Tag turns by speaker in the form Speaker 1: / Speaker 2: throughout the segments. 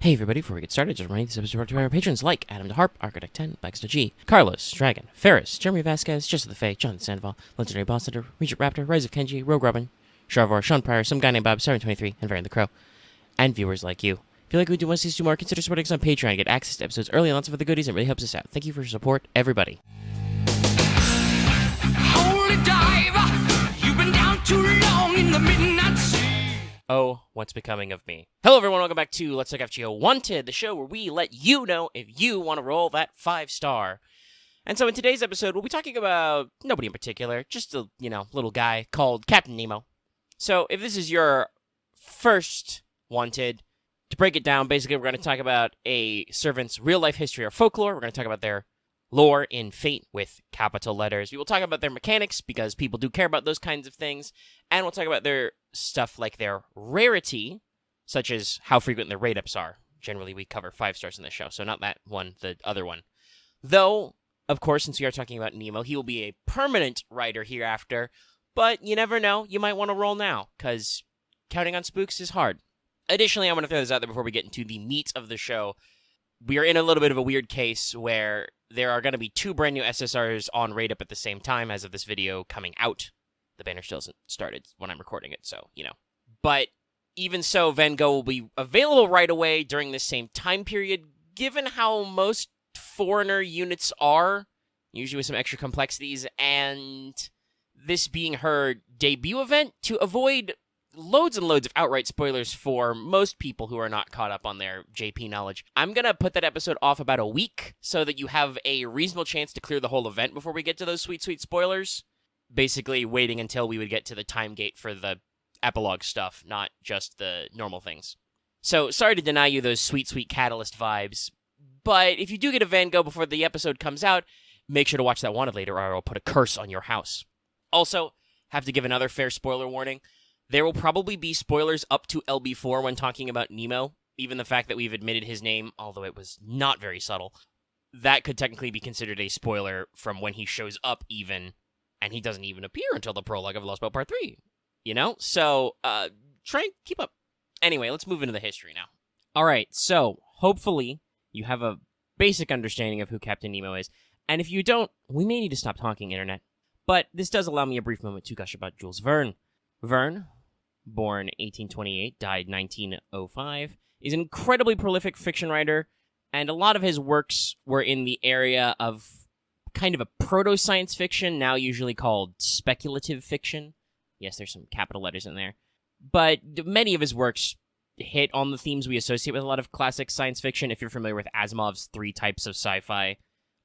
Speaker 1: Hey everybody, before we get started, just reminding this episode brought to our patrons like Adam DeHarp, Architect 10, Baxter G, Carlos, Dragon, Ferris, Jeremy Vasquez, Just the Fae, Jonathan Sandoval, Legendary Boss Hunter, Regent Raptor, Rise of Kenji, Rogue Robin, Sharvar, Sean Pryor, some guy named Bob, 723, and Varian the Crow, and viewers like you. If you like what we do, want to see us do more, consider supporting us on Patreon, get access to episodes early and lots of other goodies, and it really helps us out. Thank you for your support, everybody.
Speaker 2: Holy diver, you've been down too long in the midnight sea.
Speaker 1: Oh, what's becoming of me? Hello everyone, welcome back to Let's Talk FGO Wanted, the show where we let you know if you want to roll that 5-star. And so in today's episode, we'll be talking about nobody in particular, just a, little guy called Captain Nemo. So if this is your first Wanted, to break it down, basically we're going to talk about a servant's real-life history or folklore. We're going to talk about their lore in Fate with capital letters. We will talk about their mechanics because people do care about those kinds of things. And we'll talk about their stuff like their rarity, such as how frequent their raid-ups are. Generally, we cover 5 stars in this show, so not that one, the other one. Though, of course, since we are talking about Nemo, he will be a permanent writer hereafter, but you never know, you might want to roll now, because counting on spooks is hard. Additionally, I want to throw this out there before we get into the meat of the show. We are in a little bit of a weird case where there are going to be 2 brand new SSRs on raid-up at the same time as of this video coming out. The banner still hasn't started when I'm recording it, so, But even so, Van Gogh will be available right away during this same time period, given how most foreigner units are, usually with some extra complexities, and this being her debut event, to avoid loads and loads of outright spoilers for most people who are not caught up on their JP knowledge. I'm going to put that episode off about a week so that you have a reasonable chance to clear the whole event before we get to those sweet, sweet spoilers. Basically waiting until we would get to the time gate for the epilogue stuff, not just the normal things. So, sorry to deny you those sweet, sweet Catalyst vibes, but if you do get a Van Gogh before the episode comes out, make sure to watch that Wanted later or I'll put a curse on your house. Also, have to give another fair spoiler warning. There will probably be spoilers up to LB4 when talking about Nemo. Even the fact that we've admitted his name, although it was not very subtle, that could technically be considered a spoiler from when he shows up even, and he doesn't even appear until the prologue of Lost Boat Part 3. So, try and keep up. Anyway, let's move into the history now. Alright, so, hopefully, you have a basic understanding of who Captain Nemo is, and if you don't, we may need to stop talking, Internet. But this does allow me a brief moment to gush about Jules Verne. Verne, born 1828, died 1905, is an incredibly prolific fiction writer, and a lot of his works were in the area of kind of a proto-science fiction, now usually called speculative fiction. Yes, there's some capital letters in there. But many of his works hit on the themes we associate with a lot of classic science fiction. If you're familiar with Asimov's 3 types of sci-fi,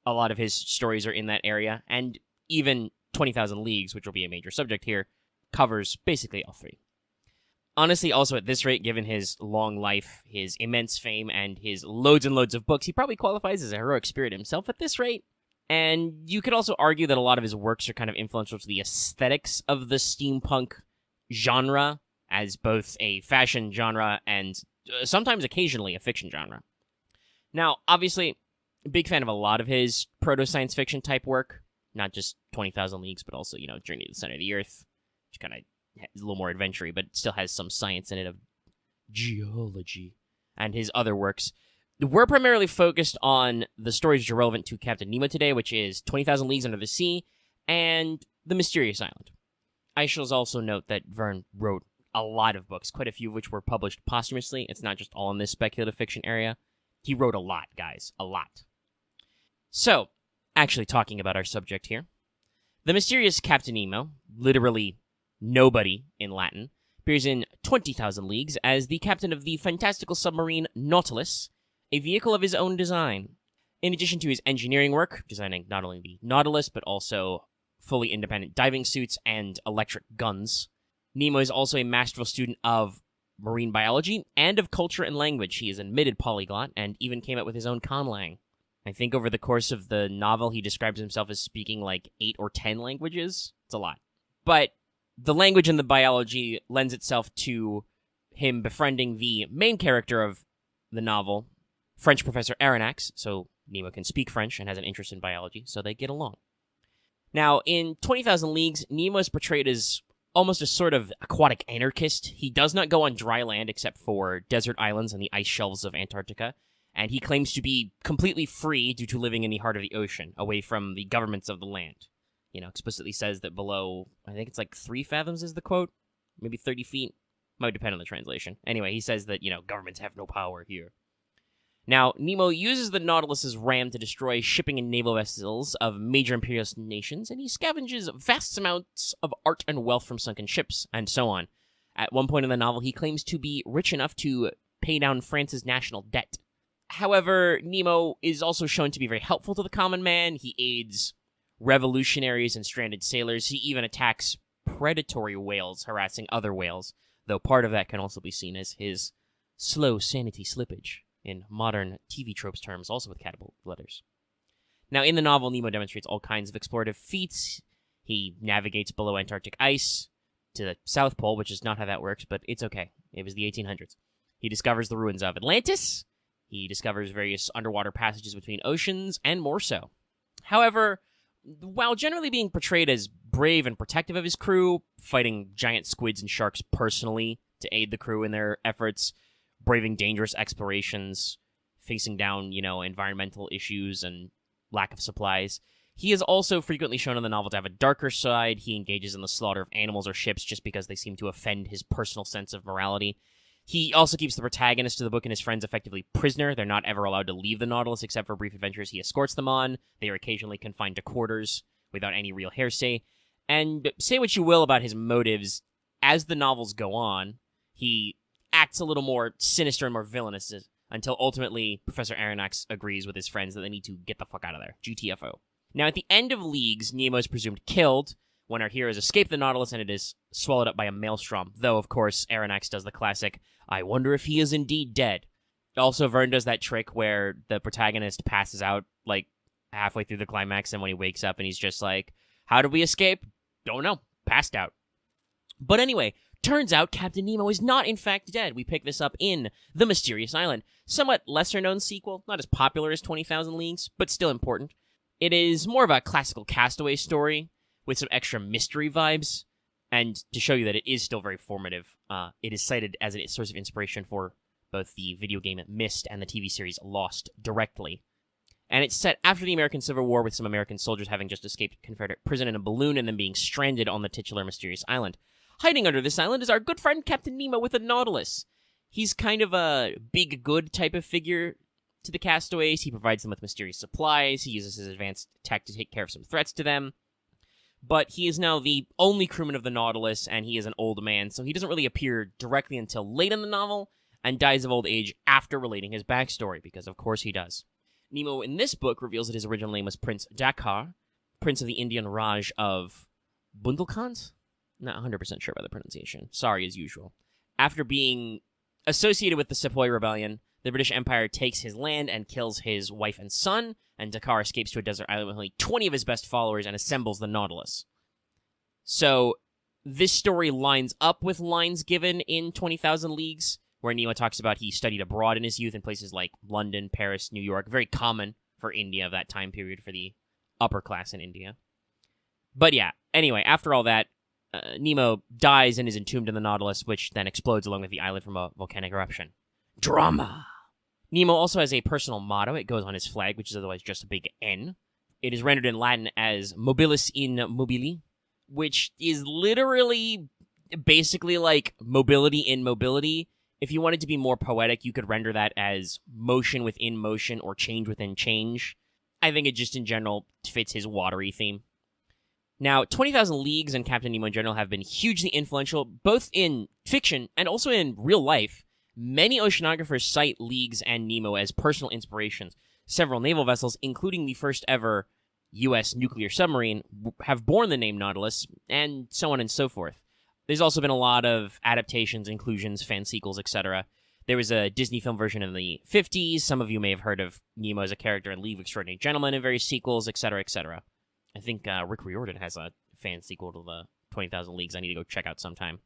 Speaker 1: a lot of his stories are in that area, and even 20,000 Leagues, which will be a major subject here, covers basically all 3. Honestly, also at this rate, given his long life, his immense fame, and his loads and loads of books, he probably qualifies as a heroic spirit himself at this rate. And you could also argue that a lot of his works are kind of influential to the aesthetics of the steampunk genre, as both a fashion genre and sometimes occasionally a fiction genre. Now, obviously, a big fan of a lot of his proto-science fiction type work, not just 20,000 Leagues, but also, Journey to the Center of the Earth, which kind of is a little more adventure-y, but still has some science in it of geology, and his other works. We're primarily focused on the stories which are relevant to Captain Nemo today, which is 20,000 Leagues Under the Sea and The Mysterious Island. I shall also note that Verne wrote a lot of books, quite a few of which were published posthumously. It's not just all in this speculative fiction area. He wrote a lot, guys. A lot. So, actually talking about our subject here. The mysterious Captain Nemo, literally nobody in Latin, appears in 20,000 Leagues as the captain of the fantastical submarine Nautilus, a vehicle of his own design. In addition to his engineering work, designing not only the Nautilus, but also fully independent diving suits and electric guns, Nemo is also a masterful student of marine biology and of culture and language. He is an admitted polyglot and even came up with his own conlang. I think over the course of the novel, he describes himself as speaking like 8 or 10 languages. It's a lot. But the language and the biology lends itself to him befriending the main character of the novel, French Professor Aronnax, so Nemo can speak French and has an interest in biology, so they get along. Now, in 20,000 Leagues, Nemo is portrayed as almost a sort of aquatic anarchist. He does not go on dry land except for desert islands and the ice shelves of Antarctica, and he claims to be completely free due to living in the heart of the ocean, away from the governments of the land. Explicitly says that below, I think it's like 3 fathoms is the quote, maybe 30 feet, might depend on the translation. Anyway, he says that, governments have no power here. Now, Nemo uses the Nautilus's ram to destroy shipping and naval vessels of major imperialist nations, and he scavenges vast amounts of art and wealth from sunken ships, and so on. At one point in the novel, he claims to be rich enough to pay down France's national debt. However, Nemo is also shown to be very helpful to the common man. He aids revolutionaries and stranded sailors. He even attacks predatory whales harassing other whales, though part of that can also be seen as his slow sanity slippage, in modern TV tropes terms, also with catapult letters. Now, in the novel, Nemo demonstrates all kinds of explorative feats. He navigates below Antarctic ice to the South Pole, which is not how that works, but it's okay. It was the 1800s. He discovers the ruins of Atlantis. He discovers various underwater passages between oceans, and more so. However, while generally being portrayed as brave and protective of his crew, fighting giant squids and sharks personally to aid the crew in their efforts, braving dangerous explorations, facing down, environmental issues and lack of supplies, he is also frequently shown in the novel to have a darker side. He engages in the slaughter of animals or ships just because they seem to offend his personal sense of morality. He also keeps the protagonist of the book and his friends effectively prisoner. They're not ever allowed to leave the Nautilus except for brief adventures he escorts them on. They are occasionally confined to quarters without any real hearsay. And say what you will about his motives, as the novels go on, he acts a little more sinister and more villainous until ultimately Professor Aronnax agrees with his friends that they need to get the fuck out of there. GTFO. Now, at the end of Leagues, Nemo is presumed killed when our heroes escape the Nautilus and it is swallowed up by a maelstrom. Though, of course, Aronnax does the classic, I wonder if he is indeed dead. Also, Verne does that trick where the protagonist passes out, like, halfway through the climax, and when he wakes up and he's just like, how did we escape? Don't know. Passed out. But anyway, turns out Captain Nemo is not in fact dead. We pick this up in The Mysterious Island. Somewhat lesser-known sequel, not as popular as 20,000 Leagues, but still important. It is more of a classical castaway story with some extra mystery vibes, and to show you that it is still very formative, it is cited as a source of inspiration for both the video game Myst and the TV series Lost directly. And it's set after the American Civil War, with some American soldiers having just escaped Confederate prison in a balloon and then being stranded on the titular Mysterious Island. Hiding under this island is our good friend Captain Nemo with a Nautilus. He's kind of a big good type of figure to the castaways. He provides them with mysterious supplies. He uses his advanced tech to take care of some threats to them. But he is now the only crewman of the Nautilus, and he is an old man, so he doesn't really appear directly until late in the novel, and dies of old age after relating his backstory, because of course he does. Nemo in this book reveals that his original name was Prince Dakkar, Prince of the Indian Raj of Bundelkhand? Not 100% sure about the pronunciation. Sorry, as usual. After being associated with the Sepoy Rebellion, the British Empire takes his land and kills his wife and son, and Dakkar escapes to a desert island with only 20 of his best followers and assembles the Nautilus. So, this story lines up with lines given in 20,000 Leagues, where Nemo talks about he studied abroad in his youth in places like London, Paris, New York. Very common for India of that time period, for the upper class in India. But yeah, anyway, after all that, Nemo dies and is entombed in the Nautilus, which then explodes along with the island from a volcanic eruption. Drama! Nemo also has a personal motto. It goes on his flag, which is otherwise just a big N. It is rendered in Latin as mobilis in mobili, which is literally basically like mobility in mobility. If you wanted to be more poetic, you could render that as motion within motion or change within change. I think it just in general fits his watery theme. Now, 20,000 Leagues and Captain Nemo in general have been hugely influential, both in fiction and also in real life. Many oceanographers cite Leagues and Nemo as personal inspirations. Several naval vessels, including the first ever U.S. nuclear submarine, have borne the name Nautilus, and so on and so forth. There's also been a lot of adaptations, inclusions, fan sequels, etc. There was a Disney film version in the 50s. Some of you may have heard of Nemo as a character in League of Extraordinary Gentlemen in various sequels, etc., etc. I think Rick Riordan has a fan sequel to the 20,000 Leagues I need to go check out sometime.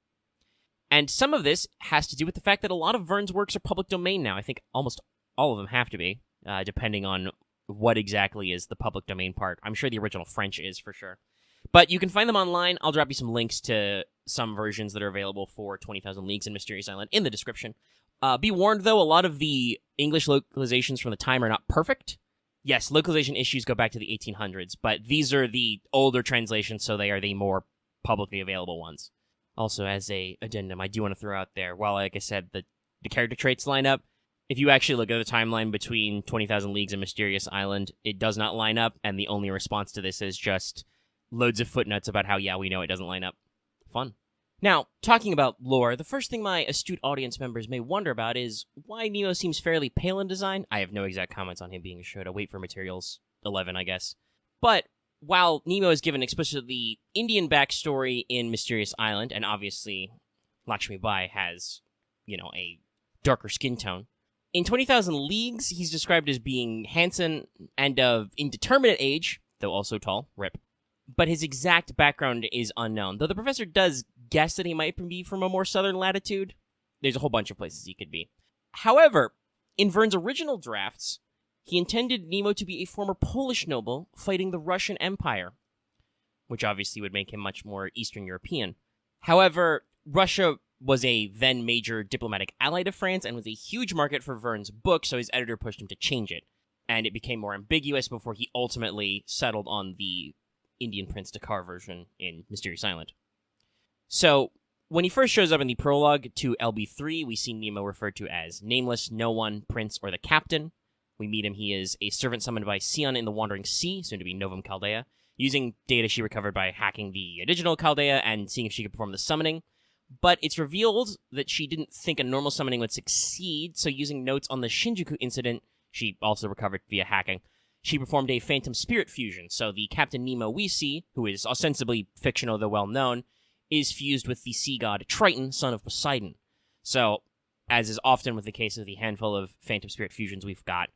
Speaker 1: And some of this has to do with the fact that a lot of Verne's works are public domain now. I think almost all of them have to be, depending on what exactly is the public domain part. I'm sure the original French is, for sure. But you can find them online. I'll drop you some links to some versions that are available for 20,000 Leagues and Mysterious Island in the description. Be warned, though, a lot of the English localizations from the time are not perfect. Yes, localization issues go back to the 1800s, but these are the older translations, so they are the more publicly available ones. Also, as a addendum, I do want to throw out there, while, like I said, the character traits line up, if you actually look at the timeline between 20,000 Leagues and Mysterious Island, it does not line up, and the only response to this is just loads of footnotes about how, yeah, we know it doesn't line up. Fun. Now, talking about lore, the first thing my astute audience members may wonder about is why Nemo seems fairly pale in design. I have no exact comments on him being a Shota. Wait for Materials 11, I guess. But while Nemo is given explicitly Indian backstory in Mysterious Island, and obviously Lakshmi Bai has, a darker skin tone, in 20,000 Leagues, he's described as being handsome and of indeterminate age, though also tall, rip. But his exact background is unknown, though the professor does guess that he might be from a more southern latitude. There's a whole bunch of places he could be. However, in Verne's original drafts, he intended Nemo to be a former Polish noble fighting the Russian Empire, which obviously would make him much more Eastern European. However, Russia was a then major diplomatic ally to France and was a huge market for Verne's book, so his editor pushed him to change it. And it became more ambiguous before he ultimately settled on the Indian Prince Dakar version in Mysterious Island. So, when he first shows up in the prologue to LB3, we see Nemo referred to as Nameless, No One, Prince, or the Captain. We meet him. He is a servant summoned by Sion in the Wandering Sea, soon to be Novum Chaldea, using data she recovered by hacking the original Chaldea and seeing if she could perform the summoning. But it's revealed that she didn't think a normal summoning would succeed, so using notes on the Shinjuku incident, she also recovered via hacking. She performed a phantom spirit fusion, so the Captain Nemo we see, who is ostensibly fictional though well-known, is fused with the sea god Triton, son of Poseidon. So, as is often with the case of the handful of phantom spirit fusions we've got,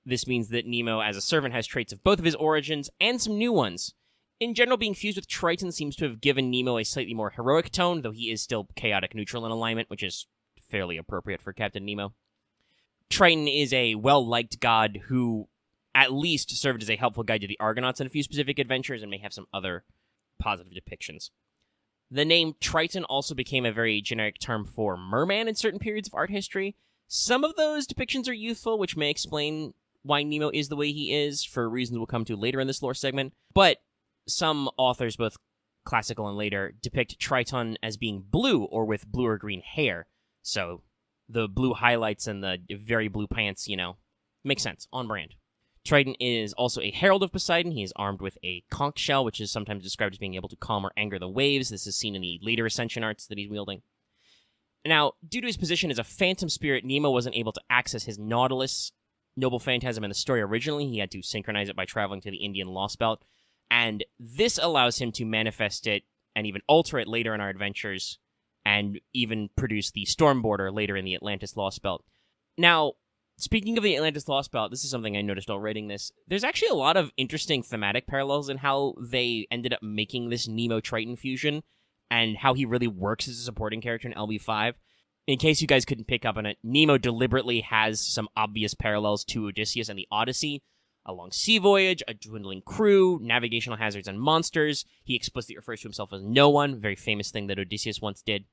Speaker 1: this means that Nemo as a servant has traits of both of his origins and some new ones. In general, being fused with Triton seems to have given Nemo a slightly more heroic tone, though he is still chaotic neutral in alignment, which is fairly appropriate for Captain Nemo. Triton is a well-liked god who at least served as a helpful guide to the Argonauts in a few specific adventures and may have some other positive depictions. The name Triton also became a very generic term for merman in certain periods of art history. Some of those depictions are youthful, which may explain why Nemo is the way he is, for reasons we'll come to later in this lore segment. But some authors, both classical and later, depict Triton as being blue or with blue or green hair. So the blue highlights and the very blue pants, makes sense, on brand. Triton is also a herald of Poseidon. He is armed with a conch shell, which is sometimes described as being able to calm or anger the waves. This is seen in the later Ascension arts that he's wielding. Now, due to his position as a phantom spirit, Nemo wasn't able to access his Nautilus, noble phantasm in the story originally. He had to synchronize it by traveling to the Indian Lost Belt, and this allows him to manifest it and even alter it later in our adventures, and even produce the Storm Border later in the Atlantis Lost Belt. Now, speaking of the Atlantis Lost Belt, this is something I noticed while writing this. There's actually a lot of interesting thematic parallels in how they ended up making this Nemo-Triton fusion, and how he really works as a supporting character in LB5. In case you guys couldn't pick up on it, Nemo deliberately has some obvious parallels to Odysseus and the Odyssey. A long sea voyage, a dwindling crew, navigational hazards and monsters. He explicitly refers to himself as No One, very famous thing that Odysseus once did.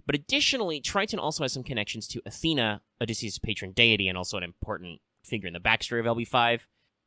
Speaker 1: But additionally, Triton also has some connections to Athena, Odysseus' patron deity, and also an important figure in the backstory of LB5,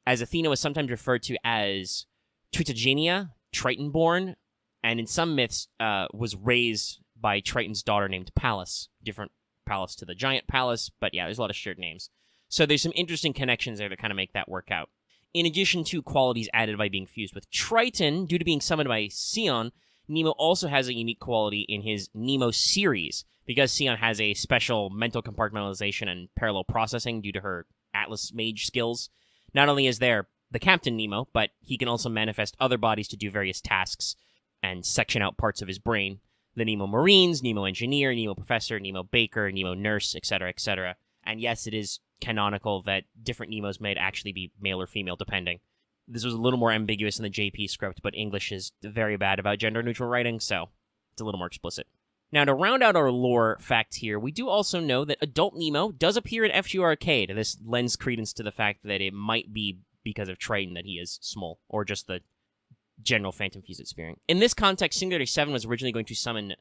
Speaker 1: as Athena was sometimes referred to as Tritogenia, Triton-born, and in some myths was raised by Triton's daughter named Pallas. Different Pallas to the giant Pallas, but yeah, there's a lot of shared names. So there's some interesting connections there that kind of make that work out. In addition to qualities added by being fused with Triton, due to being summoned by Sion, Nemo also has a unique quality in his Nemo series, because Sion has a special mental compartmentalization and parallel processing due to her Atlas Mage skills. Not only is there the Captain Nemo, but he can also manifest other bodies to do various tasks and section out parts of his brain. The Nemo Marines, Nemo Engineer, Nemo Professor, Nemo Baker, Nemo Nurse, etc., etc. And yes, it is canonical that different Nemos may actually be male or female, depending. This was a little more ambiguous in the JP script, but English is very bad about gender-neutral writing, so it's a little more explicit. Now, to round out our lore facts here, we do also know that Adult Nemo does appear in FGO Arcade, and this lends credence to the fact that it might be because of Triton that he is small, or just the general Phantom Fuse experience. In this context, Singularity 7 was originally going to summon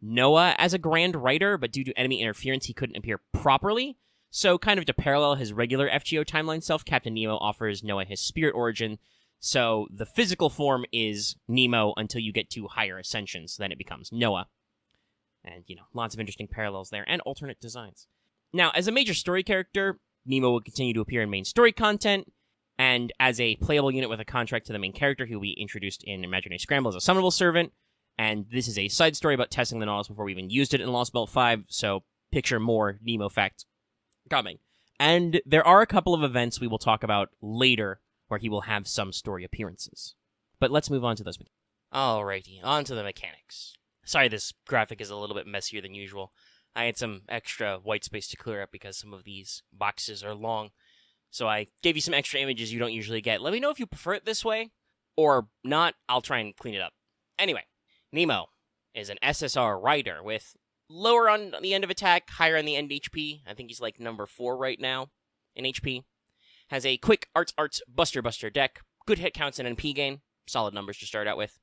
Speaker 1: Noah as a Grand Rider, but due to enemy interference, he couldn't appear properly. So, kind of to parallel his regular FGO timeline self, Captain Nemo offers Noah his spirit origin. So, the physical form is Nemo until you get to higher ascensions, then it becomes Noah. And, lots of interesting parallels there, and alternate designs. Now, as a major story character, Nemo will continue to appear in main story content, and as a playable unit with a contract to the main character, he will be introduced in Imaginary Scramble as a summonable servant, and this is a side story about testing the Nautilus before we even used it in Lost Belt 5, so picture more Nemo facts coming. And there are a couple of events we will talk about later where he will have some story appearances. But let's move on to those. Alrighty, on to the mechanics. Sorry this graphic is a little bit messier than usual. I had some extra white space to clear up because some of these boxes are long. So I gave you some extra images you don't usually get. Let me know if you prefer it this way, or not. I'll try and clean it up. Anyway, Nemo is an SSR rider with lower on the end of attack, higher on the end HP. I think he's like number 4 right now in HP. Has a quick Arts Buster deck, good hit counts and NP gain, solid numbers to start out with.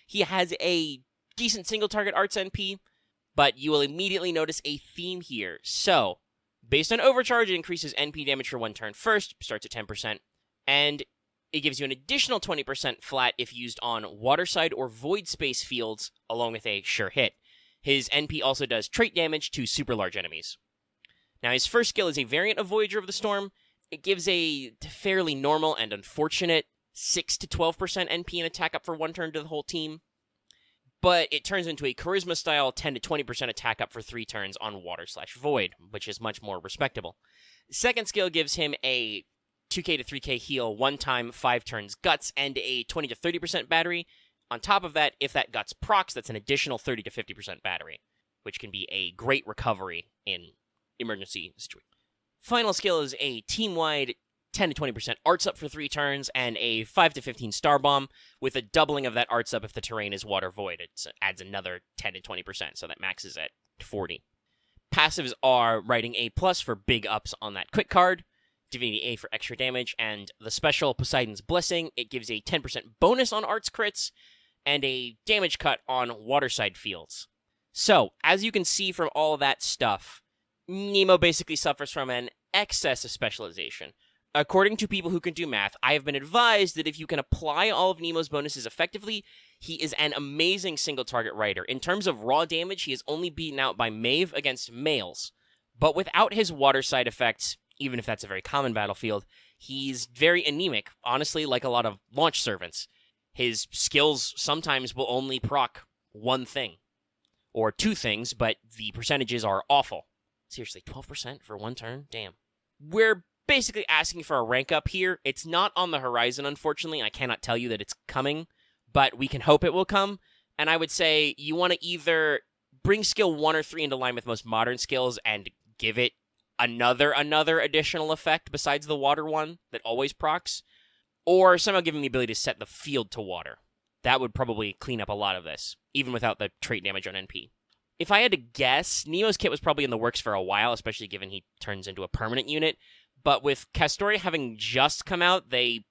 Speaker 1: He has a decent single target Arts NP, but you will immediately notice a theme here. So, based on Overcharge, it increases NP damage for 1 turn first, starts at 10%, and it gives you an additional 20% flat if used on Waterside or Void Space fields, along with a sure hit. His NP also does trait damage to super large enemies. Now, his first skill is a variant of Voyager of the Storm. It gives a fairly normal and unfortunate 6 to 12% NP and attack up for 1 turn to the whole team, but it turns into a Charisma-style 10 to 20% attack up for 3 turns on Water/Void, which is much more respectable. Second skill gives him a 2k to 3k heal 1 time, 5 turns Guts, and a 20 to 30% battery. On top of that, if that Guts procs, that's an additional 30 to 50% battery, which can be a great recovery in emergency situations. Final skill is a team-wide 10 to 20% Arts up for 3 turns, and a 5 to 15 Star Bomb, with a doubling of that Arts up if the terrain is Water Void. It adds another 10 to 20%, so that maxes at 40. Passives are writing A+ for big ups on that quick card, Divinity A for extra damage, and the special Poseidon's Blessing. It gives a 10% bonus on Arts crits, and a damage cut on Waterside fields. So, as you can see from all that stuff, Nemo basically suffers from an excess of specialization. According to people who can do math, I have been advised that if you can apply all of Nemo's bonuses effectively, he is an amazing single-target rider. In terms of raw damage, he is only beaten out by Maeve against males. But without his waterside effects, even if that's a very common battlefield, he's very anemic, honestly, like a lot of launch servants. His skills sometimes will only proc 1 thing, or 2 things, but the percentages are awful. Seriously, 12% for 1 turn? Damn. We're basically asking for a rank up here. It's not on the horizon, unfortunately. I cannot tell you that it's coming, but we can hope it will come. And I would say you want to either bring skill 1 or 3 into line with most modern skills and give it another additional effect besides the water one that always procs, or somehow give him the ability to set the field to water. That would probably clean up a lot of this, even without the trait damage on NP. If I had to guess, Nemo's kit was probably in the works for a while, especially given he turns into a permanent unit. But with Castoria having just come out, they,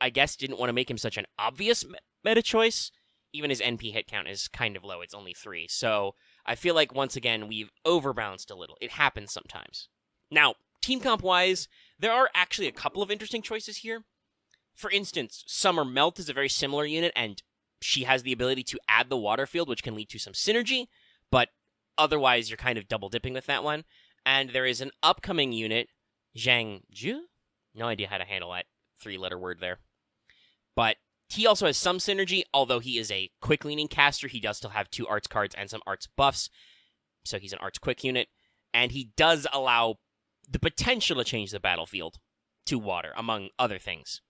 Speaker 1: I guess, didn't want to make him such an obvious meta choice. Even his NP hit count is kind of low. It's only 3. So I feel like, once again, we've overbalanced a little. It happens sometimes. Now, team comp-wise, there are actually a couple of interesting choices here. For instance, Summer Melt is a very similar unit, and she has the ability to add the water field, which can lead to some synergy. But otherwise, you're kind of double-dipping with that one. And there is an upcoming unit, Zhang Ju? No idea how to handle that 3-letter word there. But he also has some synergy, although he is a quick-leaning caster. He does still have 2 arts cards and some arts buffs, so he's an arts quick unit. And he does allow the potential to change the battlefield to water, among other things.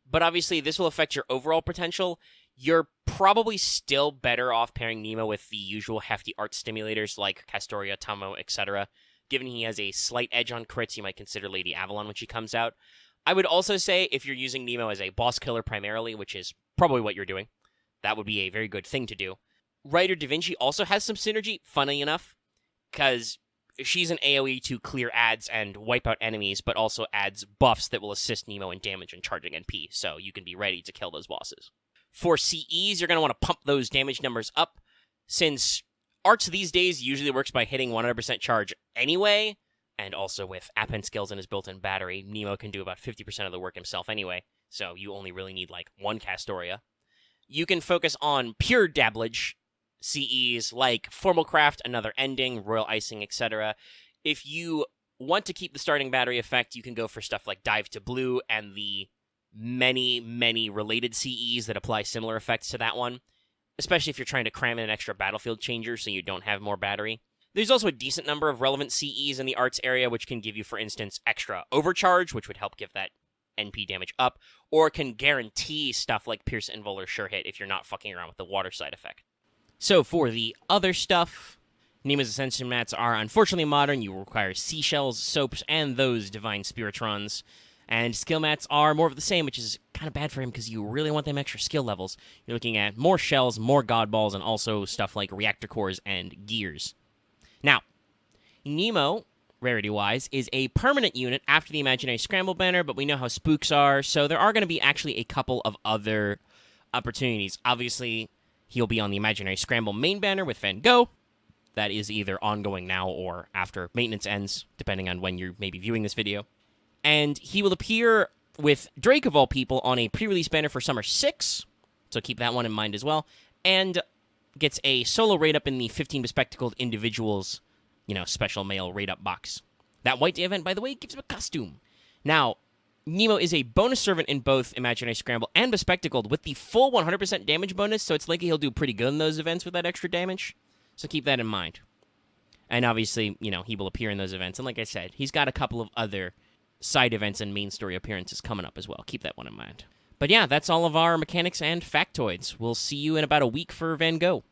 Speaker 1: But obviously, this will affect your overall potential. You're probably still better off pairing Nemo with the usual hefty art stimulators like Castoria, Tomo, etc. Given he has a slight edge on crits, you might consider Lady Avalon when she comes out. I would also say, if you're using Nemo as a boss killer primarily, which is probably what you're doing, that would be a very good thing to do. Writer Da Vinci also has some synergy, funny enough, because she's an AoE to clear ads and wipe out enemies, but also adds buffs that will assist Nemo in damage and charging NP, so you can be ready to kill those bosses. For CEs, you're going to want to pump those damage numbers up, since Arts these days usually works by hitting 100% charge anyway, and also with Append skills and his built-in battery, Nemo can do about 50% of the work himself anyway, so you only really need like one Castoria. You can focus on pure dabblage CEs like Formal Craft, Another Ending, Royal Icing, etc. If you want to keep the starting battery effect, you can go for stuff like Dive to Blue and the many related CEs that apply similar effects to that one, especially if you're trying to cram in an extra battlefield changer so you don't have more battery. There's also a decent number of relevant CEs in the arts area, which can give you, for instance, extra overcharge, which would help give that NP damage up, or can guarantee stuff like Pierce Invul or Sure Hit if you're not fucking around with the water side effect. So for the other stuff, Nemo's Ascension Mats are unfortunately modern. You require Seashells, Soaps, and those Divine Spiritrons. And skill mats are more of the same, which is kind of bad for him because you really want them extra skill levels. You're looking at more shells, more god balls, and also stuff like reactor cores and gears. Now, Nemo, rarity-wise, is a permanent unit after the Imaginary Scramble banner, but we know how spooks are, so there are going to be actually a couple of other opportunities. Obviously, he'll be on the Imaginary Scramble main banner with Van Gogh. That is either ongoing now or after maintenance ends, depending on when you're maybe viewing this video. And he will appear with Drake of all people on a pre-release banner for Summer 6, so keep that one in mind as well, and gets a solo raid-up in the 15 Bespectacled Individuals, special mail raid-up box. That White Day event, by the way, gives him a costume. Now, Nemo is a bonus servant in both Imaginary Scramble and Bespectacled with the full 100% damage bonus, so it's likely he'll do pretty good in those events with that extra damage, so keep that in mind. And obviously, he will appear in those events, and like I said, he's got a couple of other side events and main story appearances coming up as well. Keep that one in mind. But yeah, that's all of our mechanics and factoids. We'll see you in about a week for Van Gogh.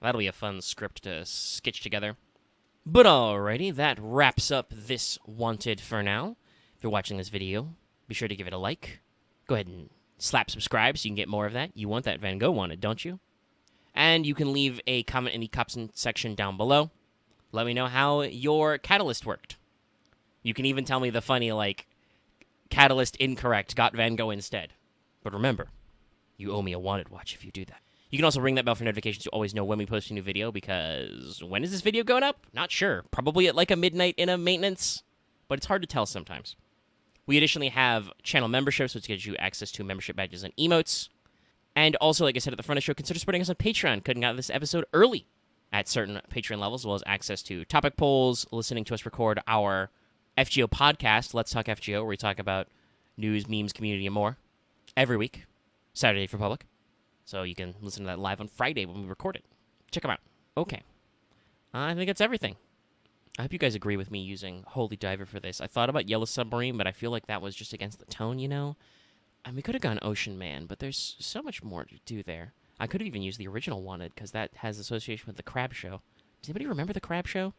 Speaker 1: That'll be a fun script to sketch together. But alrighty, that wraps up this Wanted for now. If you're watching this video, be sure to give it a like. Go ahead and slap subscribe so you can get more of that. You want that Van Gogh Wanted, don't you? And you can leave a comment in the comment section down below. Let me know how your catalyst worked. You can even tell me the funny, catalyst incorrect, got Van Gogh instead. But remember, you owe me a Wanted watch if you do that. You can also ring that bell for notifications to always know when we post a new video, because when is this video going up? Not sure. Probably at a midnight in a maintenance, but it's hard to tell sometimes. We additionally have channel memberships, which gives you access to membership badges and emotes. And also, like I said at the front of the show, consider supporting us on Patreon. Couldn't get this episode early at certain Patreon levels, as well as access to topic polls, listening to us record our FGO podcast, Let's Talk FGO, where we talk about news, memes, community, and more every week, Saturday for public. So you can listen to that live on Friday when we record it. Check them out. Okay. I think that's everything. I hope you guys agree with me using Holy Diver for this. I thought about Yellow Submarine, but I feel like that was just against the tone, And we could have gone Ocean Man, but there's so much more to do there. I could have even used the original Wanted, because that has association with the Crab Show. Does anybody remember the Crab Show?